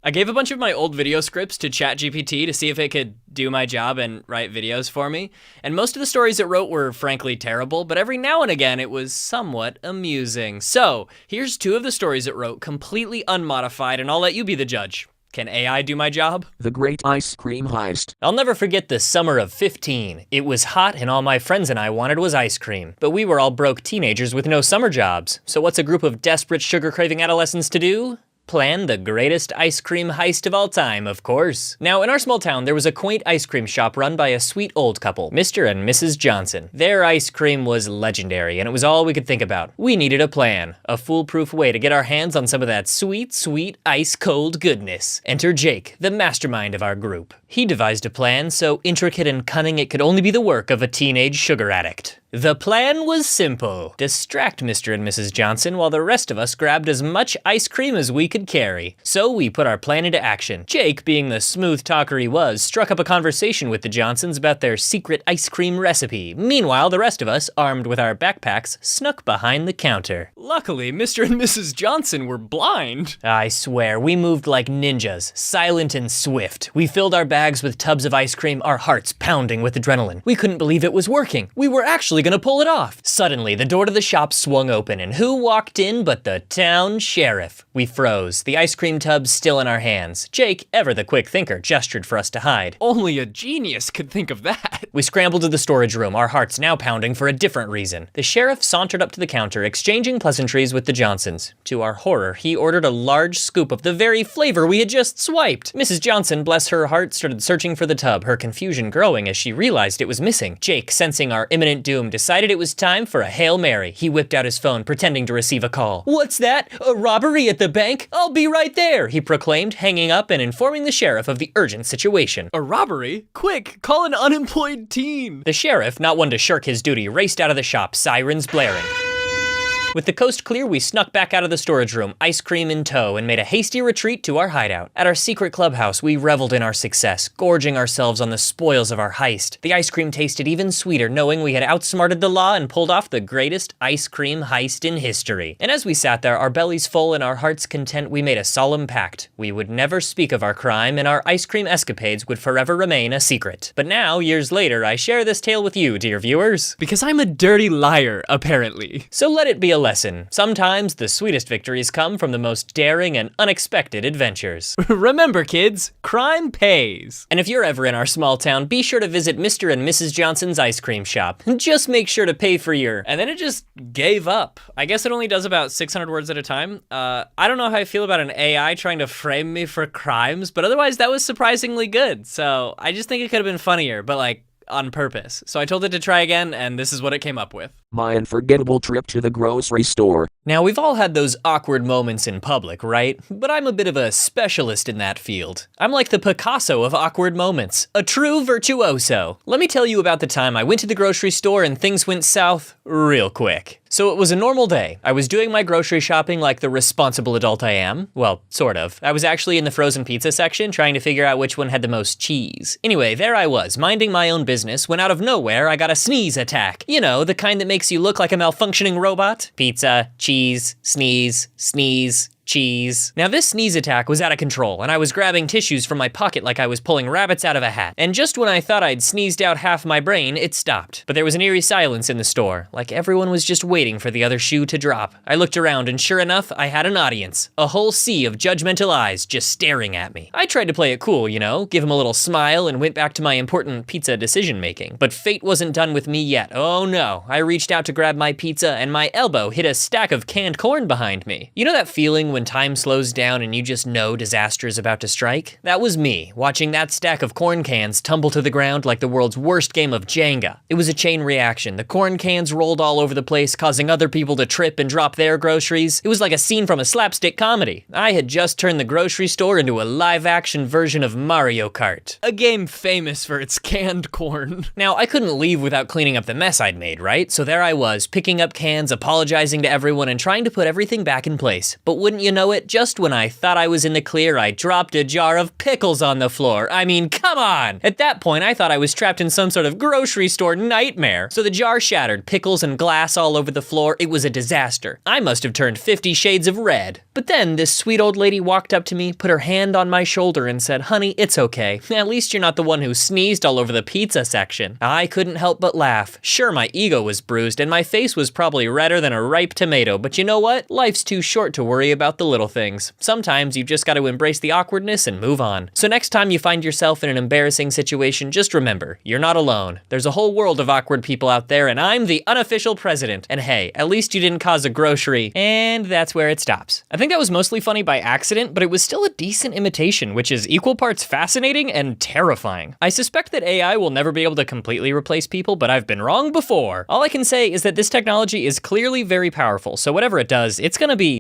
I gave a bunch of my old video scripts to ChatGPT to see if it could do my job and write videos for me. And most of the stories it wrote were frankly terrible, but every now and again it was somewhat amusing. So here's 2 of the stories it wrote, completely unmodified, and I'll let you be the judge. Can AI do my job? The Great Ice Cream Heist. I'll never forget the summer of 15. It was hot and all my friends and I wanted was ice cream. But we were all broke teenagers with no summer jobs. So what's a group of desperate sugar-craving adolescents to do? Plan the greatest ice cream heist of all time, of course. Now, in our small town, there was a quaint ice cream shop run by a sweet old couple, Mr. and Mrs. Johnson. Their ice cream was legendary, and it was all we could think about. We needed a plan, a foolproof way to get our hands on some of that sweet, sweet, ice-cold goodness. Enter Jake, the mastermind of our group. He devised a plan so intricate and cunning it could only be the work of a teenage sugar addict. The plan was simple. Distract Mr. and Mrs. Johnson while the rest of us grabbed as much ice cream as we could carry. So we put our plan into action. Jake, being the smooth talker he was, struck up a conversation with the Johnsons about their secret ice cream recipe. Meanwhile, the rest of us, armed with our backpacks, snuck behind the counter. Luckily, Mr. and Mrs. Johnson were blind. I swear, we moved like ninjas, silent and swift. We filled our bags with tubs of ice cream, our hearts pounding with adrenaline. We couldn't believe it was working. We were actually gonna pull it off. Suddenly, the door to the shop swung open, and who walked in but the town sheriff? We froze, the ice cream tubs still in our hands. Jake, ever the quick thinker, gestured for us to hide. Only a genius could think of that. We scrambled to the storage room, our hearts now pounding for a different reason. The sheriff sauntered up to the counter, exchanging pleasantries with the Johnsons. To our horror, he ordered a large scoop of the very flavor we had just swiped. Mrs. Johnson, bless her heart, started searching for the tub, her confusion growing as she realized it was missing. Jake, sensing our imminent doom, decided it was time for a Hail Mary. He whipped out his phone, pretending to receive a call. "What's that? A robbery at the bank? I'll be right there," he proclaimed, hanging up and informing the sheriff of the urgent situation. A robbery? Quick, call an unemployed teen. The sheriff, not one to shirk his duty, raced out of the shop, sirens blaring. With the coast clear, we snuck back out of the storage room, ice cream in tow, and made a hasty retreat to our hideout. At our secret clubhouse, we reveled in our success, gorging ourselves on the spoils of our heist. The ice cream tasted even sweeter, knowing we had outsmarted the law and pulled off the greatest ice cream heist in history. And as we sat there, our bellies full and our hearts content, we made a solemn pact. We would never speak of our crime, and our ice cream escapades would forever remain a secret. But now, years later, I share this tale with you, dear viewers. Because I'm a dirty liar, apparently. So let it be a lesson. Sometimes the sweetest victories come from the most daring and unexpected adventures. Remember, kids, crime pays. And if you're ever in our small town, be sure to visit Mr. and Mrs. Johnson's ice cream shop. Just make sure to pay for your... And then it just gave up. I guess it only does about 600 words at a time. I don't know how I feel about an AI trying to frame me for crimes, but otherwise that was surprisingly good. So I just think it could have been funnier, but like on purpose. So I told it to try again, and this is what it came up with. My unforgettable trip to the grocery store. Now, we've all had those awkward moments in public, right? But I'm a bit of a specialist in that field. I'm like the Picasso of awkward moments, a true virtuoso. Let me tell you about the time I went to the grocery store and things went south real quick. So it was a normal day. I was doing my grocery shopping like the responsible adult I am. Well, sort of. I was actually in the frozen pizza section trying to figure out which one had the most cheese. Anyway, there I was, minding my own business, when out of nowhere I got a sneeze attack. You know, the kind that makes you look like a malfunctioning robot. Pizza, cheese, sneeze, sneeze, cheese. Now this sneeze attack was out of control, and I was grabbing tissues from my pocket like I was pulling rabbits out of a hat. And just when I thought I'd sneezed out half my brain, it stopped. But there was an eerie silence in the store, like everyone was just waiting for the other shoe to drop. I looked around, and sure enough, I had an audience. A whole sea of judgmental eyes just staring at me. I tried to play it cool, you know, give them a little smile, and went back to my important pizza decision-making. But fate wasn't done with me yet. Oh no. I reached out to grab my pizza, and my elbow hit a stack of canned corn behind me. You know that feeling when time slows down and you just know disaster is about to strike? That was me, watching that stack of corn cans tumble to the ground like the world's worst game of Jenga. It was a chain reaction. The corn cans rolled all over the place, causing other people to trip and drop their groceries. It was like a scene from a slapstick comedy. I had just turned the grocery store into a live-action version of Mario Kart. A game famous for its canned corn. Now, I couldn't leave without cleaning up the mess I'd made, right? So there I was, picking up cans, apologizing to everyone, and trying to put everything back in place. But wouldn't you you know it, just when I thought I was in the clear, I dropped a jar of pickles on the floor. I mean, come on! At that point, I thought I was trapped in some sort of grocery store nightmare. So the jar shattered, pickles and glass all over the floor. It was a disaster. I must have turned 50 shades of red. But then this sweet old lady walked up to me, put her hand on my shoulder and said, "Honey, it's okay. At least you're not the one who sneezed all over the pizza section." I couldn't help but laugh. Sure, my ego was bruised and my face was probably redder than a ripe tomato, but you know what? Life's too short to worry about the little things. Sometimes you've just got to embrace the awkwardness and move on. So next time you find yourself in an embarrassing situation, just remember, you're not alone. There's a whole world of awkward people out there, and I'm the unofficial president. And hey, at least you didn't cause a grocery. And that's where it stops. I think that was mostly funny by accident, but it was still a decent imitation, which is equal parts fascinating and terrifying. I suspect that AI will never be able to completely replace people, but I've been wrong before. All I can say is that this technology is clearly very powerful, so whatever it does, it's gonna be